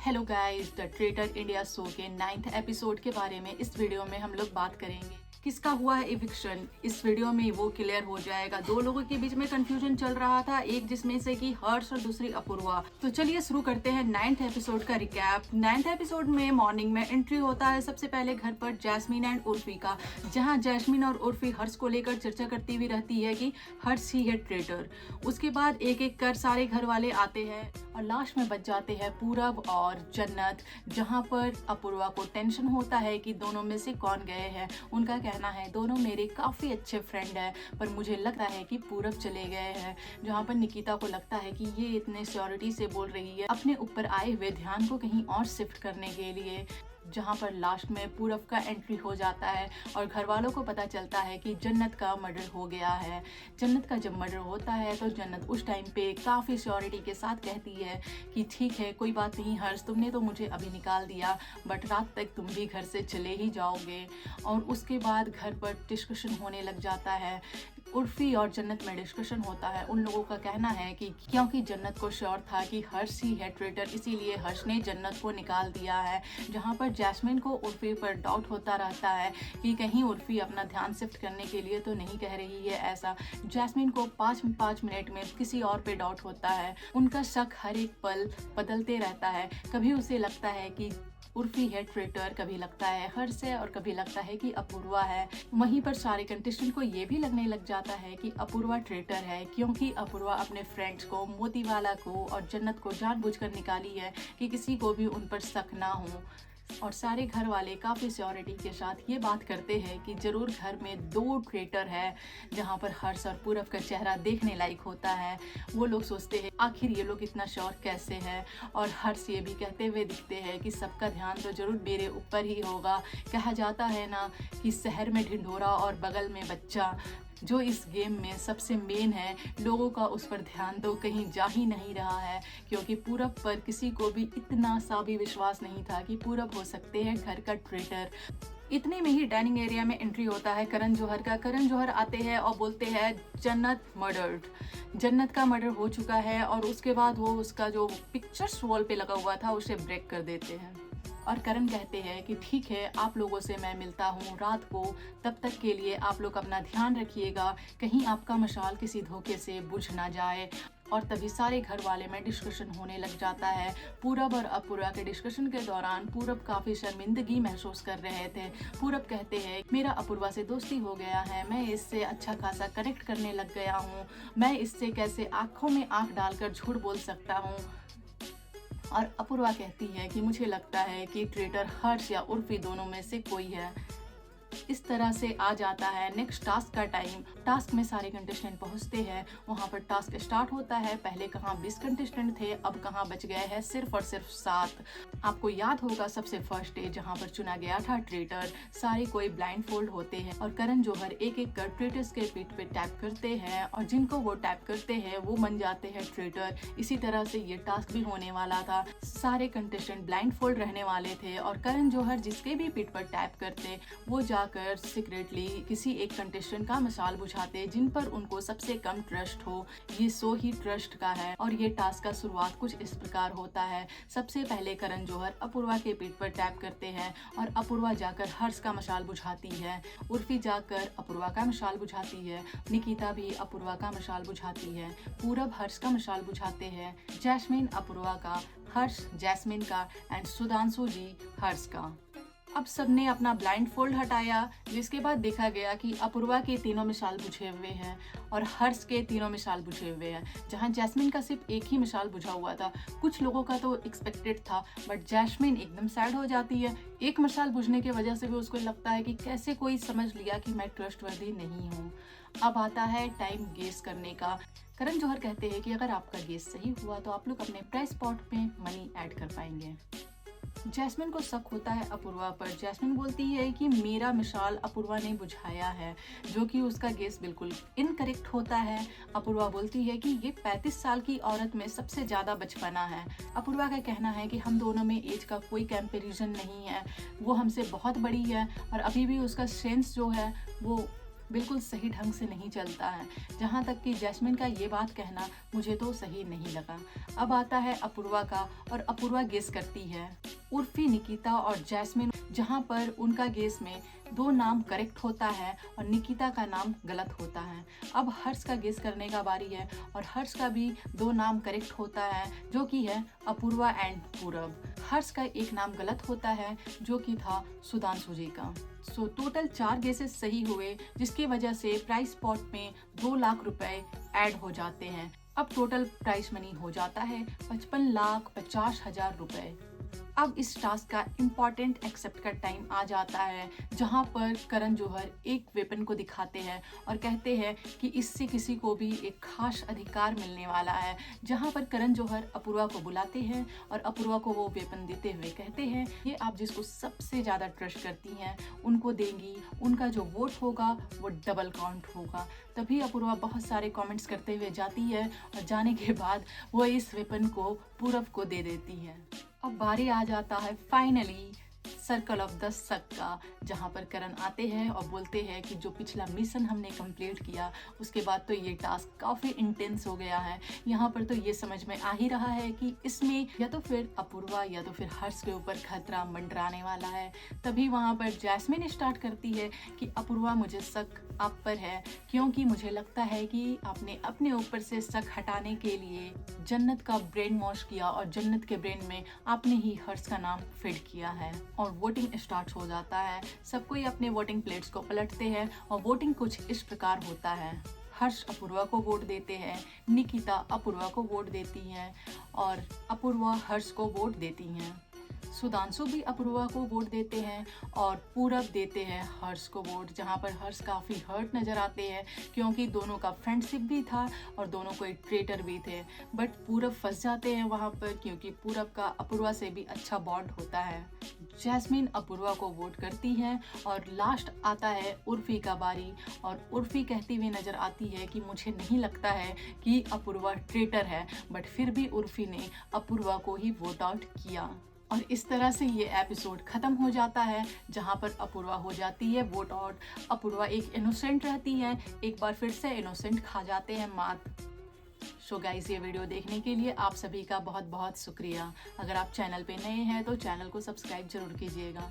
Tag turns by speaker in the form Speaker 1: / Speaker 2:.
Speaker 1: Hello guys, the traitor India show के 9th episode के बारे में इस वीडियो में हम लोग बात करेंगे। किसका हुआ है इविक्शन, इस वीडियो में वो क्लियर हो जाएगा। दो लोगों के बीच में कंफ्यूजन चल रहा था, एक जिसमें से कि हर्ष और दूसरी अपूर्वा। तो चलिए शुरू करते हैं 9th एपिसोड का रिकैप। 9th एपिसोड में मॉर्निंग में एंट्री होता है सबसे पहले घर पर जैस्मीन एंड उर्फी का, जहां जैस्मीन और उर्फी हर्ष को लेकर चर्चा करती हुई रहती है कि हर्ष ही है ट्रेटर। उसके बाद एक एक कर सारे घर वाले आते हैं और लास्ट में बच जाते हैं पूरब और जन्नत, जहां पर अपूर्वा को टेंशन होता है कि दोनों में से कौन गए हैं। उनका कहना है दोनों मेरे काफ़ी अच्छे फ्रेंड हैं, पर मुझे लगता है कि पूरब चले गए हैं। जहां पर निकिता को लगता है कि ये इतने श्योरिटी से बोल रही है अपने ऊपर आए हुए ध्यान को कहीं और शिफ्ट करने के लिए। जहां पर लास्ट में पूरब का एंट्री हो जाता है और घर वालों को पता चलता है कि जन्नत का मर्डर हो गया है। जन्नत का जब मर्डर होता है तो जन्नत उस टाइम पे काफ़ी श्योरिटी के साथ कहती है कि ठीक है, कोई बात नहीं हर्ष, तुमने तो मुझे अभी निकाल दिया, बट रात तक तुम भी घर से चले ही जाओगे। और उसके बाद घर पर डिस्कशन होने लग जाता है। उर्फी और जन्नत में डिस्कशन होता है। उन लोगों का कहना है कि क्योंकि जन्नत को श्योर था कि हर्ष ही है ट्रेटर, इसीलिए हर्ष ने जन्नत को निकाल दिया है। जहां पर जैस्मिन को उर्फी पर डाउट होता रहता है कि कहीं उर्फी अपना ध्यान शिफ्ट करने के लिए तो नहीं कह रही है ऐसा। जैस्मिन को 5 मिनट में किसी और पे डाउट होता है। उनका शक हर एक पल बदलते रहता है। कभी उसे लगता है कि उर्फी है ट्रेटर, कभी लगता है हर्ष है और कभी लगता है कि अपूर्वा है। वहीं पर सारे कंटेस्टेंट को ये भी लगने लग जाता है कि अपूर्वा ट्रेटर है, क्योंकि अपूर्वा अपने फ्रेंड्स को, मोतीवाला को और जन्नत को जानबूझकर निकाली है कि किसी को भी उन पर शक ना हो। और सारे घर वाले काफ़ी श्योरिटी के साथ ये बात करते हैं कि ज़रूर घर में 2 ट्रेटर है। जहाँ पर हर्ष और पूरब का चेहरा देखने लायक होता है। वो लोग सोचते हैं आखिर ये लोग इतना श्योर कैसे हैं। और हर्ष ये भी कहते हुए दिखते हैं कि सबका ध्यान तो ज़रूर मेरे ऊपर ही होगा। कहा जाता है ना कि शहर में ढिंढोरा और बगल में बच्चा। जो इस गेम में सबसे मेन है, लोगों का उस पर ध्यान तो कहीं जा ही नहीं रहा है, क्योंकि पूरब पर किसी को भी इतना सा भी विश्वास नहीं था कि पूरब हो सकते हैं घर का ट्रेटर। इतने में ही डाइनिंग एरिया में एंट्री होता है करण जौहर का। करण जौहर आते हैं और बोलते हैं जन्नत मर्डर्ड, जन्नत का मर्डर हो चुका है। और उसके बाद वो उसका जो पिक्चर्स वॉल पे लगा हुआ था उसे ब्रेक कर देते हैं। और करण कहते हैं कि ठीक है, आप लोगों से मैं मिलता हूँ रात को, तब तक के लिए आप लोग अपना ध्यान रखिएगा, कहीं आपका मशाल किसी धोखे से बुझ ना जाए। और तभी सारे घर वाले में डिस्कशन होने लग जाता है। पूरब और अपूर्वा के डिस्कशन के दौरान पूरब काफ़ी शर्मिंदगी महसूस कर रहे थे। पूरब कहते हैं मेरा अपूर्वा से दोस्ती हो गया है, मैं इससे अच्छा खासा कनेक्ट करने लग गया हूँ, मैं इससे कैसे आँखों में आँख डालकर झूठ बोल सकता हूँ। और अपूर्वा कहती है कि मुझे लगता है कि ट्रेटर हर्ष या उर्फी दोनों में से कोई है। इस तरह से आ जाता है नेक्स्ट टास्क का टाइम। टास्क में सारे कंटेस्टेंट पहुंचते हैं। वहां पर टास्क स्टार्ट होता है। पहले कहाँ 20 कंटेस्टेंट थे, अब कहाँ बच गए हैं सिर्फ और सिर्फ 7। आपको याद होगा सबसे फर्स्ट डे जहां पर चुना गया था ट्रेटर, सारे कोई ब्लाइंड फोल्ड होते हैं और करण जौहर एक एक कर ट्रेटर्स के पीठ पे टैप करते हैं और जिनको वो टैप करते हैं वो बन जाते हैं ट्रेटर। इसी तरह से ये टास्क भी होने वाला था। सारे कंटेस्टेंट ब्लाइंड फोल्ड रहने वाले थे और करण जौहर जिसके भी पीठ पर टैप करते वो जाकर सीक्रेटली किसी एक कंटेस्टेंट का मशाल बुझाते जिन पर उनको सबसे कम ट्रस्ट हो। ये शो ही ट्रस्ट का है और ये टास्क का शुरुआत कुछ इस प्रकार होता है। सबसे पहले करण जौहर अपूर्वा के पीठ पर टैप करते हैं और अपूर्वा जाकर हर्ष का मशाल बुझाती है। उर्फी जाकर अपूर्वा का मशाल बुझाती है। निकिता भी अपूर्वा का मशाल बुझाती है। पूरब हर्ष का मशाल बुझाते हैं। जैस्मिन अपूर्वा का, हर्ष जैस्मिन का एंड सुधांशु जी हर्ष का। अब सबने अपना ब्लाइंड फोल्ड हटाया, जिसके बाद देखा गया कि अपूर्वा के तीनों मिसाल बुझे हुए हैं और हर्ष के तीनों मिसाल बुझे हुए हैं। जहां जैस्मिन का सिर्फ एक ही मिसाल बुझा हुआ था। कुछ लोगों का तो एक्सपेक्टेड था, बट जैस्मिन एकदम सैड हो जाती है। एक मिसाल बुझने की वजह से भी उसको लगता है कि कैसे कोई समझ लिया कि मैं ट्रस्टवर्दी नहीं हूँ। अब आता है टाइम गेस करने का। करण जौहर कहते हैं कि अगर आपका गेस सही हुआ तो आप लोग अपने प्राइस पॉट में मनी ऐड कर पाएंगे। जैस्मिन को शक होता है अपूर्वा पर। जैस्मिन बोलती है कि मेरा मिसाल अपूर्वा ने बुझाया है, जो कि उसका गेस बिल्कुल इनकरेक्ट होता है। अपूर्वा बोलती है कि ये 35 साल की औरत में सबसे ज़्यादा बचपना है। अपूर्वा का कहना है कि हम दोनों में एज का कोई कंपैरिजन नहीं है, वो हमसे बहुत बड़ी है और अभी भी उसका सेंस जो है वो बिल्कुल सही ढंग से नहीं चलता है। जहाँ तक कि जैस्मिन का ये बात कहना मुझे तो सही नहीं लगा। अब आता है अपूर्वा का, और अपूर्वा गेस करती है उर्फी, निकिता और जैस्मिन, जहाँ पर उनका गेस में 2 नाम करेक्ट होता है और निकिता का नाम गलत होता है। अब हर्ष का गेस करने का बारी है, और हर्ष का भी 2 नाम करेक्ट होता है, जो कि है अपूर्वा एंड पूरब। हर्ष का एक नाम गलत होता है, जो कि था सुधांशु जी का। सो टोटल 4 गेसेस सही हुए, जिसकी वजह से प्राइस पॉट में 2 लाख रुपए ऐड हो जाते हैं। अब टोटल प्राइस मनी हो जाता है 55,50,000 रुपए। अब इस टास्क का इम्पॉर्टेंट एक्सेप्ट का टाइम आ जाता है, जहां पर करण जौहर एक वेपन को दिखाते हैं और कहते हैं कि इससे किसी को भी एक खास अधिकार मिलने वाला है। जहां पर करण जौहर अपूर्वा को बुलाते हैं और अपूर्वा को वो वेपन देते हुए कहते हैं, ये आप जिसको सबसे ज़्यादा ट्रस्ट करती हैं उनको देंगी, उनका जो वोट होगा वो डबल काउंट होगा। तभी अपूर्वा बहुत सारे कमेंट्स करते हुए जाती है, और जाने के बाद वो इस वेपन को पूरब को दे देती है। अब बारी आ जाता है फाइनली सर्कल ऑफ द सक का, जहाँ पर करण आते हैं और बोलते हैं कि जो पिछला मिशन हमने कंप्लीट किया उसके बाद तो ये टास्क काफ़ी इंटेंस हो गया है। यहाँ पर तो ये समझ में आ ही रहा है कि इसमें या तो फिर अपूर्वा या तो फिर हर्ष के ऊपर खतरा मंडराने वाला है। तभी वहाँ पर जैस्मिन स्टार्ट करती है कि अपूर्वा, मुझे शक आप पर है, क्योंकि मुझे लगता है कि आपने अपने ऊपर से शक हटाने के लिए जन्नत का ब्रेन वॉश किया और जन्नत के ब्रेन में आपने ही हर्ष का नाम फीड किया है। और वोटिंग स्टार्ट हो जाता है। सब कोई अपने वोटिंग प्लेट्स को पलटते हैं और वोटिंग कुछ इस प्रकार होता है। हर्ष अपूर्वा को वोट देते हैं, निकिता अपूर्वा को वोट देती हैं और अपूर्वा हर्ष को वोट देती हैं। सुधांशु भी अपूर्वा को वोट देते हैं और पूरब देते हैं हर्ष को वोट, जहां पर हर्ष काफ़ी हर्ट नज़र आते हैं, क्योंकि दोनों का फ्रेंडशिप भी था और दोनों कोई ट्रेटर भी थे। बट पूरब फंस जाते हैं वहां पर, क्योंकि पूरब का अपूर्वा से भी अच्छा बॉन्ड होता है। जैस्मिन अपूर्वा को वोट करती है और लास्ट आता है उर्फी का बारी, और उर्फी कहती हुई नज़र आती है कि मुझे नहीं लगता है कि अपूर्वा ट्रेटर है, बट फिर भी उर्फी ने अपूर्वा को ही वोट आउट किया। और इस तरह से ये एपिसोड ख़त्म हो जाता है, जहाँ पर अपूर्वा हो जाती है वोट आउट। अपूर्वा एक इनोसेंट रहती है, एक बार फिर से इनोसेंट खा जाते हैं मात। सो गाइस, ये वीडियो देखने के लिए आप सभी का बहुत बहुत शुक्रिया। अगर आप चैनल पे नए हैं तो चैनल को सब्सक्राइब जरूर कीजिएगा।